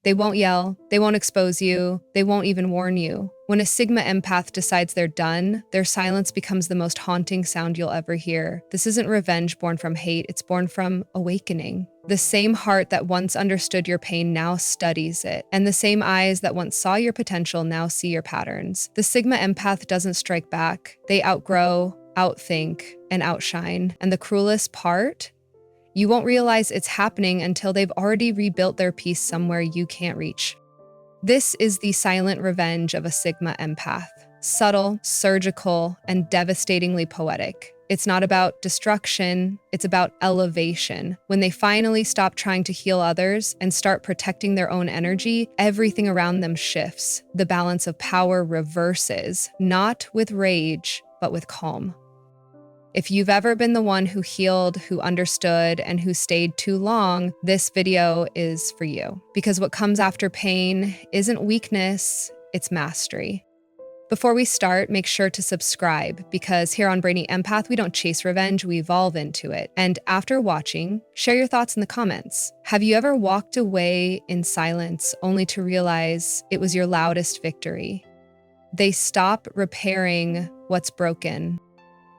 They won't yell, they won't expose you, they won't even warn you. When a Sigma empath decides they're done, their silence becomes the most haunting sound you'll ever hear. This isn't revenge born from hate, it's born from awakening. The same heart that once understood your pain now studies it, and the same eyes that once saw your potential now see your patterns. The Sigma empath doesn't strike back, they outgrow, outthink, and outshine. And the cruelest part? You won't realize it's happening until they've already rebuilt their peace somewhere you can't reach. This is the silent revenge of a Sigma empath. Subtle, surgical, and devastatingly poetic. It's not about destruction, it's about elevation. When they finally stop trying to heal others and start protecting their own energy, everything around them shifts. The balance of power reverses, not with rage, but with calm. If you've ever been the one who healed, who understood, and who stayed too long, this video is for you. Because what comes after pain isn't weakness, it's mastery. Before we start, make sure to subscribe, because here on Brainy Empath, we don't chase revenge, we evolve into it. And after watching, share your thoughts in the comments. Have you ever walked away in silence only to realize it was your loudest victory? They stop repairing what's broken.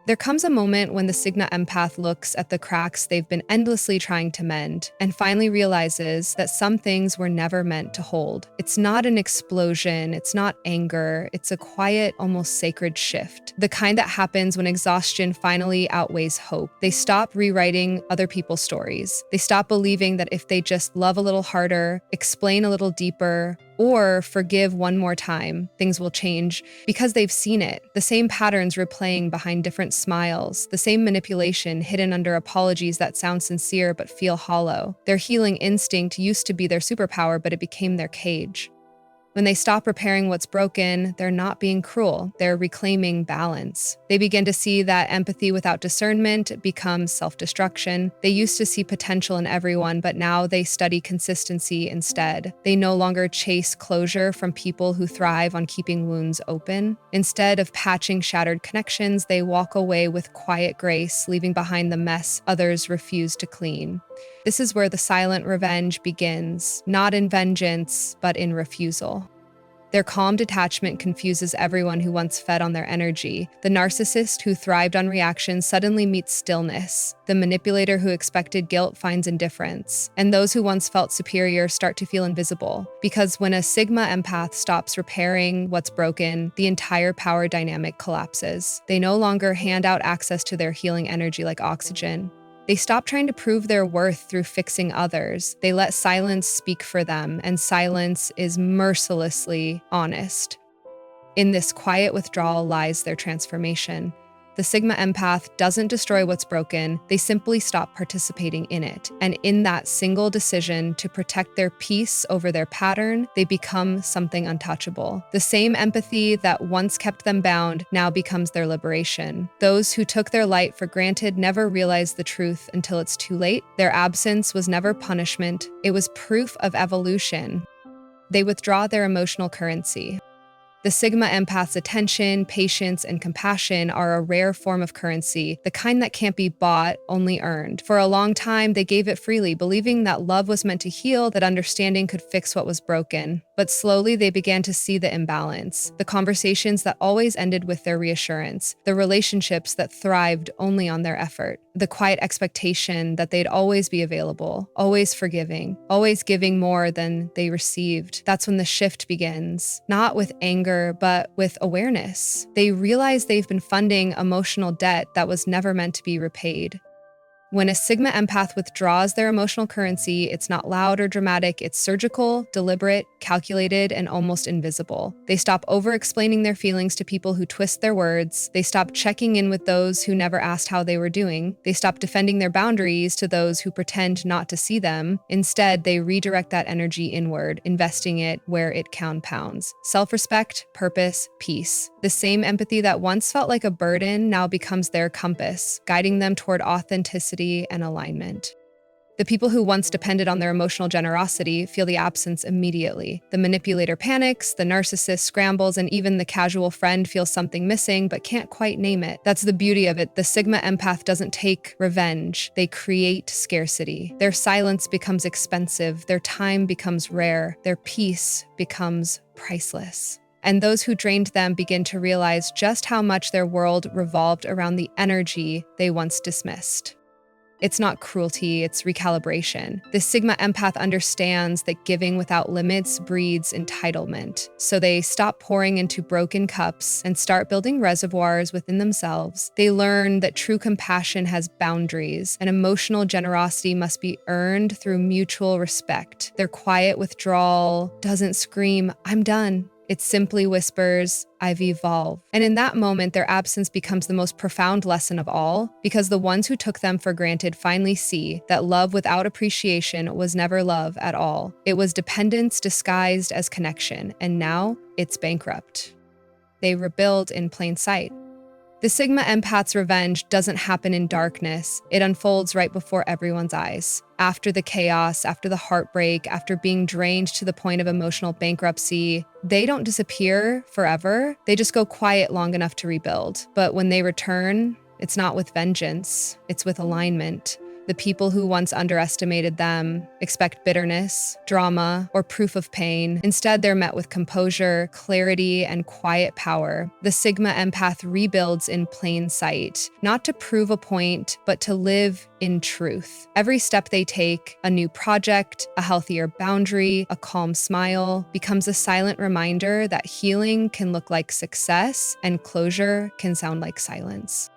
There comes a moment when the Sigma empath looks at the cracks they've been endlessly trying to mend and finally realizes that some things were never meant to hold. It's not an explosion, it's not anger, it's a quiet, almost sacred shift. The kind that happens when exhaustion finally outweighs hope. They stop rewriting other people's stories. They stop believing that if they just love a little harder, explain a little deeper, or forgive one more time, things will change, because they've seen it. The same patterns replaying behind different smiles, the same manipulation hidden under apologies that sound sincere but feel hollow. Their healing instinct used to be their superpower, but it became their cage. When they stop repairing what's broken, they're not being cruel, they're reclaiming balance. They begin to see that empathy without discernment becomes self-destruction. They used to see potential in everyone, but now they study consistency instead. They no longer chase closure from people who thrive on keeping wounds open. Instead of patching shattered connections, they walk away with quiet grace, leaving behind the mess others refuse to clean. This is where the silent revenge begins, not in vengeance, but in refusal. Their calm detachment confuses everyone who once fed on their energy. The narcissist who thrived on reaction suddenly meets stillness. The manipulator who expected guilt finds indifference. And those who once felt superior start to feel invisible. Because when a Sigma empath stops repairing what's broken, the entire power dynamic collapses. They no longer hand out access to their healing energy like oxygen. They stop trying to prove their worth through fixing others. They let silence speak for them, and silence is mercilessly honest. In this quiet withdrawal lies their transformation. The Sigma empath doesn't destroy what's broken, they simply stop participating in it. And in that single decision to protect their peace over their pattern, they become something untouchable. The same empathy that once kept them bound now becomes their liberation. Those who took their light for granted never realize the truth until it's too late. Their absence was never punishment, it was proof of evolution. They withdraw their emotional currency. The Sigma empath's attention, patience, and compassion are a rare form of currency, the kind that can't be bought, only earned. For a long time, they gave it freely, believing that love was meant to heal, that understanding could fix what was broken. But slowly, they began to see the imbalance, the conversations that always ended with their reassurance, the relationships that thrived only on their effort, the quiet expectation that they'd always be available, always forgiving, always giving more than they received. That's when the shift begins, not with anger, but with awareness. They realize they've been funding emotional debt that was never meant to be repaid. When a Sigma empath withdraws their emotional currency, it's not loud or dramatic, it's surgical, deliberate, calculated, and almost invisible. They stop over-explaining their feelings to people who twist their words. They stop checking in with those who never asked how they were doing. They stop defending their boundaries to those who pretend not to see them. Instead, they redirect that energy inward, investing it where it compounds. Self-respect, purpose, peace. The same empathy that once felt like a burden now becomes their compass, guiding them toward authenticity and alignment. The people who once depended on their emotional generosity feel the absence immediately. The manipulator panics, the narcissist scrambles, and even the casual friend feels something missing but can't quite name it. That's the beauty of it. The Sigma Empath doesn't take revenge. They create scarcity. Their silence becomes expensive. Their time becomes rare. Their peace becomes priceless. And those who drained them begin to realize just how much their world revolved around the energy they once dismissed. It's not cruelty, it's recalibration. The Sigma Empath understands that giving without limits breeds entitlement. So they stop pouring into broken cups and start building reservoirs within themselves. They learn that true compassion has boundaries, and emotional generosity must be earned through mutual respect. Their quiet withdrawal doesn't scream, "I'm done." It simply whispers, "I've evolved." And in that moment, their absence becomes the most profound lesson of all, because the ones who took them for granted finally see that love without appreciation was never love at all. It was dependence disguised as connection, and now it's bankrupt. They rebuild in plain sight. The Sigma Empath's revenge doesn't happen in darkness. It unfolds right before everyone's eyes. After the chaos, after the heartbreak, after being drained to the point of emotional bankruptcy, they don't disappear forever. They just go quiet long enough to rebuild. But when they return, it's not with vengeance, it's with alignment. The people who once underestimated them expect bitterness, drama, or proof of pain. Instead, they're met with composure, clarity, and quiet power. The Sigma Empath rebuilds in plain sight, not to prove a point, but to live in truth. Every step they take, a new project, a healthier boundary, a calm smile, becomes a silent reminder that healing can look like success and closure can sound like silence.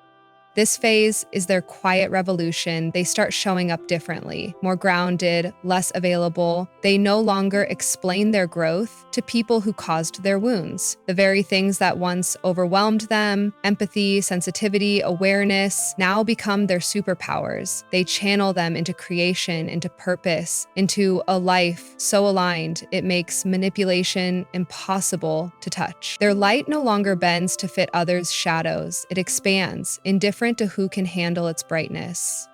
This phase is their quiet revolution. They start showing up differently, more grounded, less available. They no longer explain their growth to people who caused their wounds. The very things that once overwhelmed them, empathy, sensitivity, awareness, now become their superpowers. They channel them into creation, into purpose, into a life so aligned it makes manipulation impossible to touch. Their light no longer bends to fit others' shadows. It expands, indifferent to who can handle its brightness.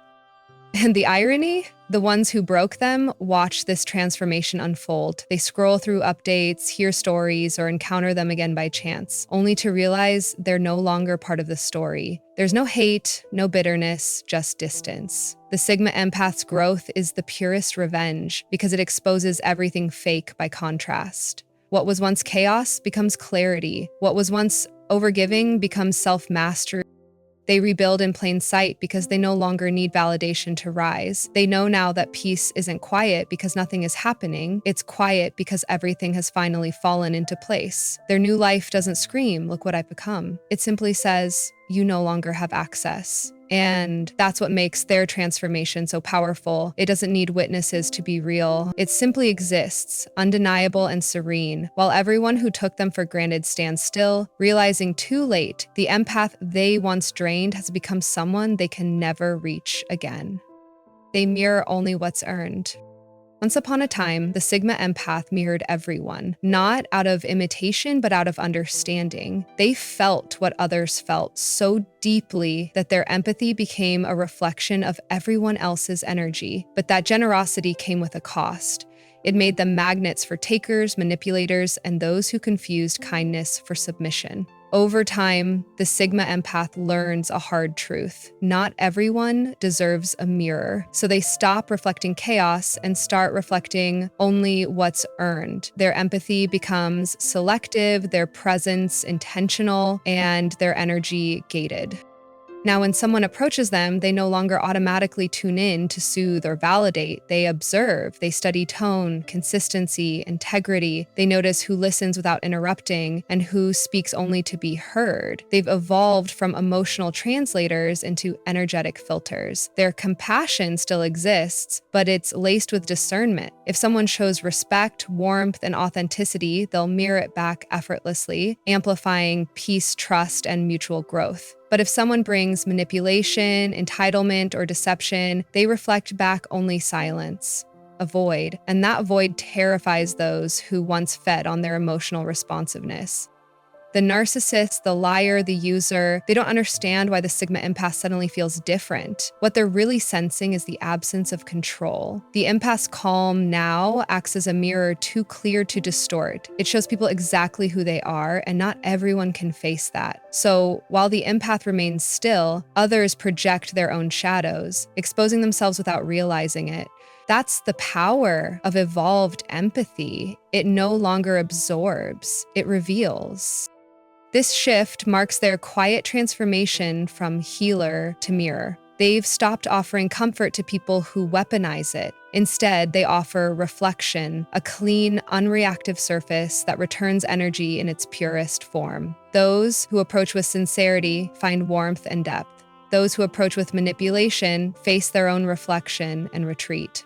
And the irony? The ones who broke them watch this transformation unfold. They scroll through updates, hear stories, or encounter them again by chance, only to realize they're no longer part of the story. There's no hate, no bitterness, just distance. The Sigma Empath's growth is the purest revenge because it exposes everything fake by contrast. What was once chaos becomes clarity. What was once overgiving becomes self-mastery. They rebuild in plain sight because they no longer need validation to rise. They know now that peace isn't quiet because nothing is happening. It's quiet because everything has finally fallen into place. Their new life doesn't scream, "Look what I've become." It simply says, "You no longer have access." And that's what makes their transformation so powerful. It doesn't need witnesses to be real. It simply exists, undeniable and serene, while everyone who took them for granted stands still, realizing too late the empath they once drained has become someone they can never reach again. They mirror only what's earned. Once upon a time, the Sigma Empath mirrored everyone, not out of imitation, but out of understanding. They felt what others felt so deeply that their empathy became a reflection of everyone else's energy. But that generosity came with a cost. It made them magnets for takers, manipulators, and those who confused kindness for submission. Over time, the Sigma Empath learns a hard truth. Not everyone deserves a mirror. So they stop reflecting chaos and start reflecting only what's earned. Their empathy becomes selective, their presence intentional, and their energy gated. Now, when someone approaches them, they no longer automatically tune in to soothe or validate. They observe, they study tone, consistency, integrity. They notice who listens without interrupting and who speaks only to be heard. They've evolved from emotional translators into energetic filters. Their compassion still exists, but it's laced with discernment. If someone shows respect, warmth, and authenticity, they'll mirror it back effortlessly, amplifying peace, trust, and mutual growth. But if someone brings manipulation, entitlement, or deception, they reflect back only silence, a void, and that void terrifies those who once fed on their emotional responsiveness. The narcissist, the liar, the user, they don't understand why the Sigma empath suddenly feels different. What they're really sensing is the absence of control. The empath's calm now acts as a mirror too clear to distort. It shows people exactly who they are, and not everyone can face that. So while the empath remains still, others project their own shadows, exposing themselves without realizing it. That's the power of evolved empathy. It no longer absorbs, it reveals. This shift marks their quiet transformation from healer to mirror. They've stopped offering comfort to people who weaponize it. Instead, they offer reflection, a clean, unreactive surface that returns energy in its purest form. Those who approach with sincerity find warmth and depth. Those who approach with manipulation face their own reflection and retreat.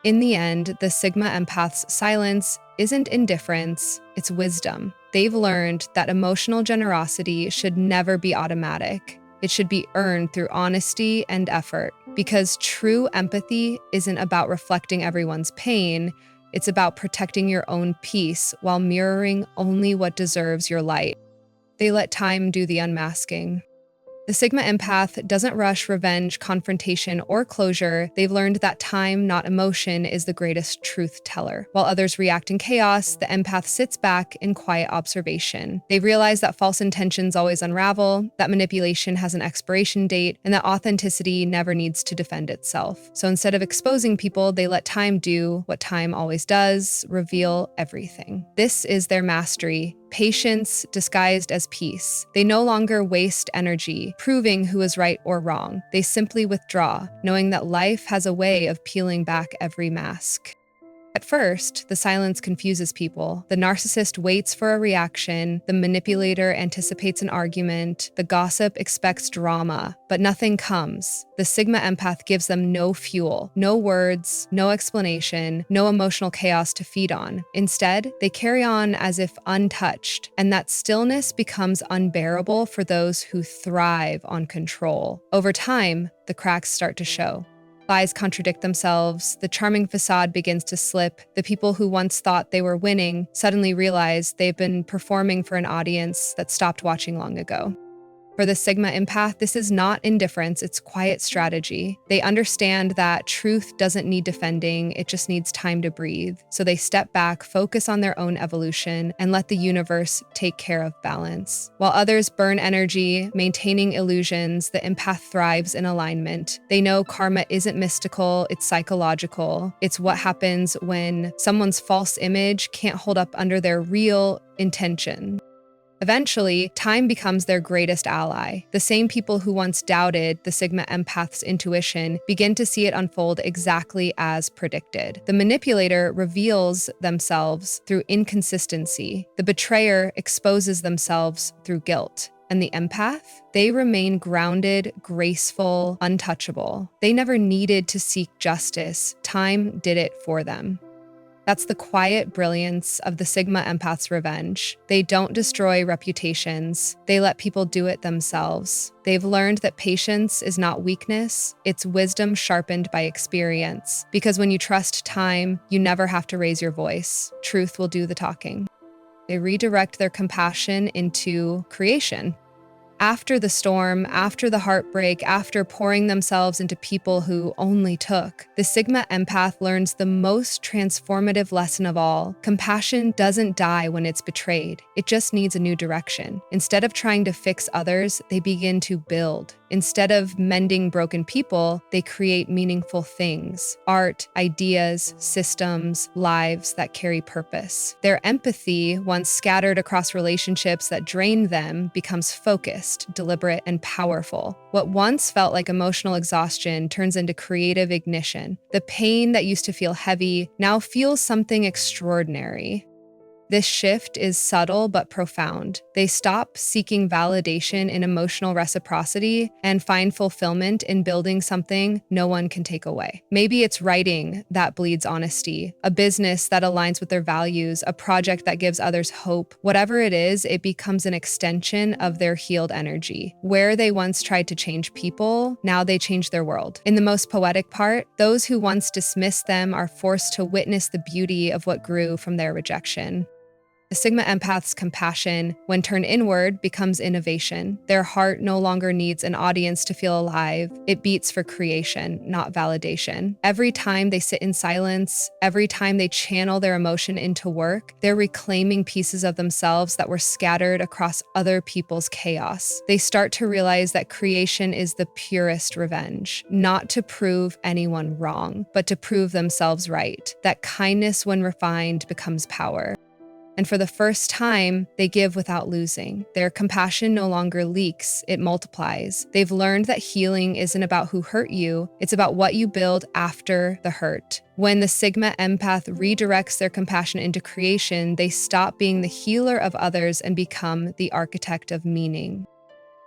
In the end, the Sigma empath's silence isn't indifference, it's wisdom. They've learned that emotional generosity should never be automatic. It should be earned through honesty and effort, because true empathy isn't about reflecting everyone's pain, it's about protecting your own peace while mirroring only what deserves your light. They let time do the unmasking. The Sigma empath doesn't rush revenge, confrontation, or closure. They've learned that time, not emotion, is the greatest truth teller. While others react in chaos, the empath sits back in quiet observation. They've realized that false intentions always unravel, that manipulation has an expiration date, and that authenticity never needs to defend itself. So instead of exposing people, they let time do what time always does, reveal everything. This is their mastery. Patience disguised as peace. They no longer waste energy proving who is right or wrong. They simply withdraw, knowing that life has a way of peeling back every mask. At first, the silence confuses people. The narcissist waits for a reaction, the manipulator anticipates an argument, the gossip expects drama, but nothing comes. The Sigma empath gives them no fuel, no words, no explanation, no emotional chaos to feed on. Instead, they carry on as if untouched, and that stillness becomes unbearable for those who thrive on control. Over time, the cracks start to show. Lies contradict themselves, the charming facade begins to slip, the people who once thought they were winning suddenly realize they've been performing for an audience that stopped watching long ago. For the Sigma empath, this is not indifference, it's quiet strategy. They understand that truth doesn't need defending, it just needs time to breathe. So they step back, focus on their own evolution, and let the universe take care of balance. While others burn energy, maintaining illusions, the empath thrives in alignment. They know karma isn't mystical, it's psychological. It's what happens when someone's false image can't hold up under their real intention. Eventually, time becomes their greatest ally. The same people who once doubted the Sigma empath's intuition begin to see it unfold exactly as predicted. The manipulator reveals themselves through inconsistency. The betrayer exposes themselves through guilt. And the empath? They remain grounded, graceful, untouchable. They never needed to seek justice. Time did it for them. That's the quiet brilliance of the Sigma empath's revenge. They don't destroy reputations. They let people do it themselves. They've learned that patience is not weakness, it's wisdom sharpened by experience. Because when you trust time, you never have to raise your voice. Truth will do the talking. They redirect their compassion into creation. After the storm, after the heartbreak, after pouring themselves into people who only took, the Sigma empath learns the most transformative lesson of all. Compassion doesn't die when it's betrayed. It just needs a new direction. Instead of trying to fix others, they begin to build. Instead of mending broken people, they create meaningful things. Art, ideas, systems, lives that carry purpose. Their empathy, once scattered across relationships that drained them, becomes focused, deliberate, and powerful. What once felt like emotional exhaustion turns into creative ignition. The pain that used to feel heavy now feels something extraordinary. This shift is subtle but profound. They stop seeking validation in emotional reciprocity and find fulfillment in building something no one can take away. Maybe it's writing that bleeds honesty, a business that aligns with their values, a project that gives others hope. Whatever it is, it becomes an extension of their healed energy. Where they once tried to change people, now they change their world. In the most poetic part, those who once dismissed them are forced to witness the beauty of what grew from their rejection. The Sigma empath's compassion, when turned inward, becomes innovation. Their heart no longer needs an audience to feel alive. It beats for creation, not validation. Every time they sit in silence, every time they channel their emotion into work, they're reclaiming pieces of themselves that were scattered across other people's chaos. They start to realize that creation is the purest revenge, not to prove anyone wrong, but to prove themselves right. That kindness, when refined, becomes power. And for the first time, they give without losing. Their compassion no longer leaks, it multiplies. They've learned that healing isn't about who hurt you, it's about what you build after the hurt. When the Sigma empath redirects their compassion into creation, they stop being the healer of others and become the architect of meaning.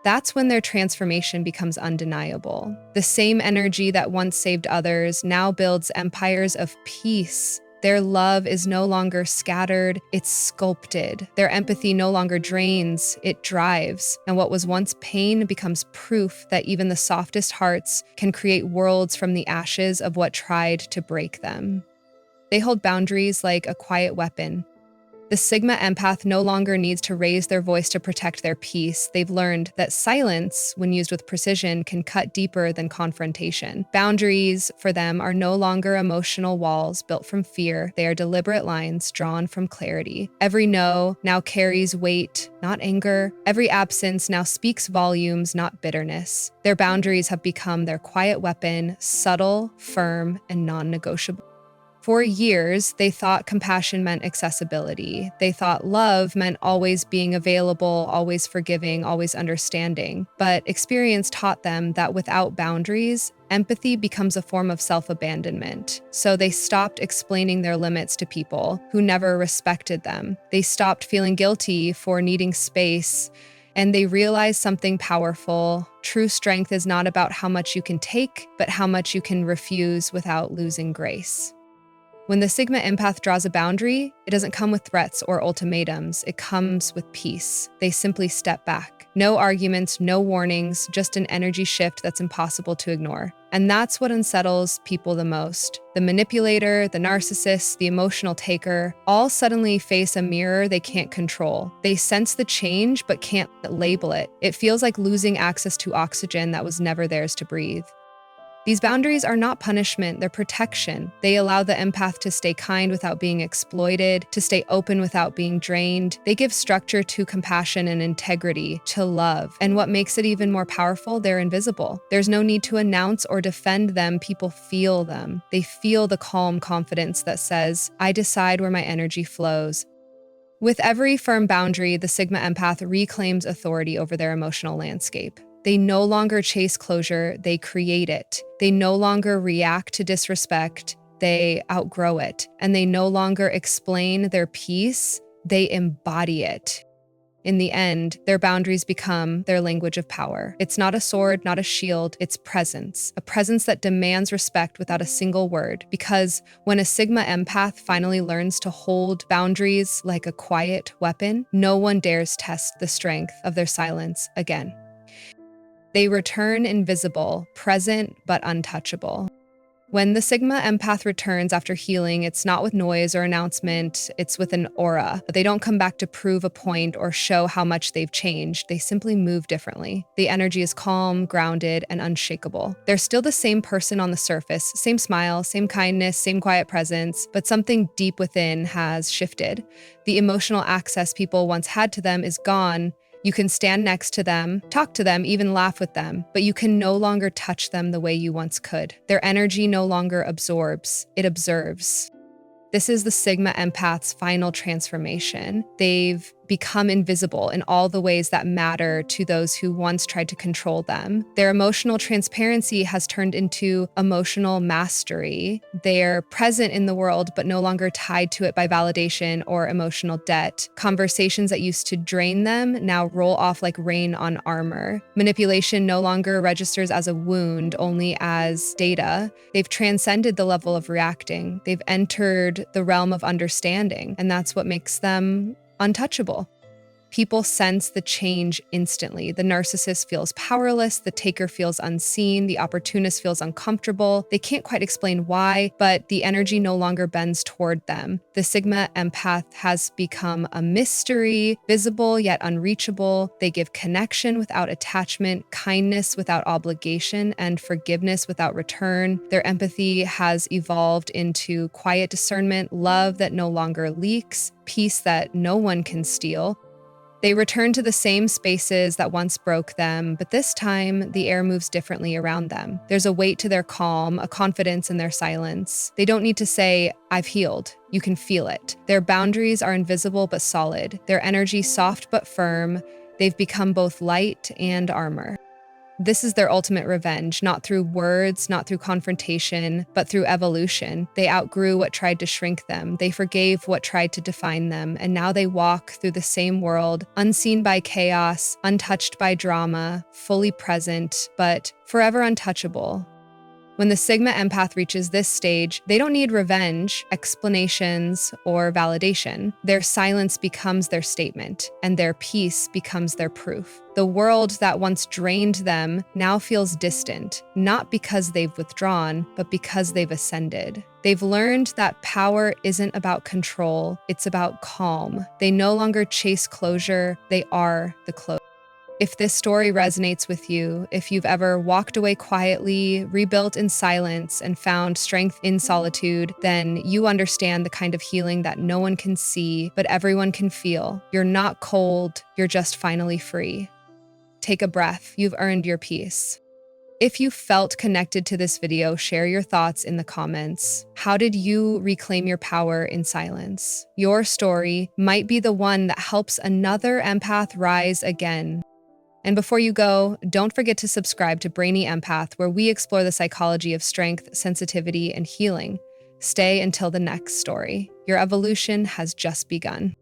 That's when their transformation becomes undeniable. The same energy that once saved others now builds empires of peace. Their love is no longer scattered, it's sculpted. Their empathy no longer drains, it drives. And what was once pain becomes proof that even the softest hearts can create worlds from the ashes of what tried to break them. They hold boundaries like a quiet weapon. The Sigma empath no longer needs to raise their voice to protect their peace. They've learned that silence, when used with precision, can cut deeper than confrontation. Boundaries, for them, are no longer emotional walls built from fear. They are deliberate lines drawn from clarity. Every no now carries weight, not anger. Every absence now speaks volumes, not bitterness. Their boundaries have become their quiet weapon, subtle, firm, and non-negotiable. For years, they thought compassion meant accessibility. They thought love meant always being available, always forgiving, always understanding. But experience taught them that without boundaries, empathy becomes a form of self-abandonment. So they stopped explaining their limits to people who never respected them. They stopped feeling guilty for needing space, and they realized something powerful. True strength is not about how much you can take, but how much you can refuse without losing grace. When the Sigma empath draws a boundary, it doesn't come with threats or ultimatums, it comes with peace. They simply step back. No arguments, no warnings, just an energy shift that's impossible to ignore. And that's what unsettles people the most. The manipulator, the narcissist, the emotional taker, all suddenly face a mirror they can't control. They sense the change but can't label it. It feels like losing access to oxygen that was never theirs to breathe. These boundaries are not punishment, they're protection. They allow the empath to stay kind without being exploited, to stay open without being drained. They give structure to compassion and integrity, to love. And what makes it even more powerful, they're invisible. There's no need to announce or defend them, people feel them. They feel the calm confidence that says, I decide where my energy flows. With every firm boundary, the Sigma empath reclaims authority over their emotional landscape. They no longer chase closure, they create it. They no longer react to disrespect, they outgrow it. And they no longer explain their peace, they embody it. In the end, their boundaries become their language of power. It's not a sword, not a shield, it's presence. A presence that demands respect without a single word. Because when a Sigma empath finally learns to hold boundaries like a quiet weapon, no one dares test the strength of their silence again. They return invisible, present but untouchable. When the Sigma empath returns after healing, it's not with noise or announcement, it's with an aura. But they don't come back to prove a point or show how much they've changed. They simply move differently. The energy is calm, grounded, and unshakable. They're still the same person on the surface, same smile, same kindness, same quiet presence, but something deep within has shifted. The emotional access people once had to them is gone. You can stand next to them, talk to them, even laugh with them, but you can no longer touch them the way you once could. Their energy no longer absorbs, it observes. This is the Sigma empath's final transformation. They've become invisible in all the ways that matter to those who once tried to control them. Their emotional transparency has turned into emotional mastery. They're present in the world, but no longer tied to it by validation or emotional debt. Conversations that used to drain them now roll off like rain on armor. Manipulation no longer registers as a wound, only as data. They've transcended the level of reacting. They've entered the realm of understanding, and that's what makes them untouchable. People sense the change instantly. The narcissist feels powerless, the taker feels unseen, the opportunist feels uncomfortable. They can't quite explain why, but the energy no longer bends toward them. The Sigma Empath has become a mystery, visible yet unreachable. They give connection without attachment, kindness without obligation, and forgiveness without return. Their empathy has evolved into quiet discernment, love that no longer leaks, peace that no one can steal. They return to the same spaces that once broke them, but this time the air moves differently around them. There's a weight to their calm, a confidence in their silence. They don't need to say, "I've healed." You can feel it. Their boundaries are invisible but solid. Their energy soft but firm. They've become both light and armor. This is their ultimate revenge, not through words, not through confrontation, but through evolution. They outgrew what tried to shrink them. They forgave what tried to define them. And now they walk through the same world, unseen by chaos, untouched by drama, fully present, but forever untouchable. When the Sigma Empath reaches this stage, they don't need revenge, explanations, or validation. Their silence becomes their statement, and their peace becomes their proof. The world that once drained them now feels distant, not because they've withdrawn, but because they've ascended. They've learned that power isn't about control, it's about calm. They no longer chase closure, they are the closure. If this story resonates with you, if you've ever walked away quietly, rebuilt in silence, and found strength in solitude, then you understand the kind of healing that no one can see, but everyone can feel. You're not cold, you're just finally free. Take a breath, you've earned your peace. If you felt connected to this video, share your thoughts in the comments. How did you reclaim your power in silence? Your story might be the one that helps another empath rise again. And before you go, don't forget to subscribe to Brainy Empath, where we explore the psychology of strength, sensitivity, and healing. Stay until the next story. Your evolution has just begun.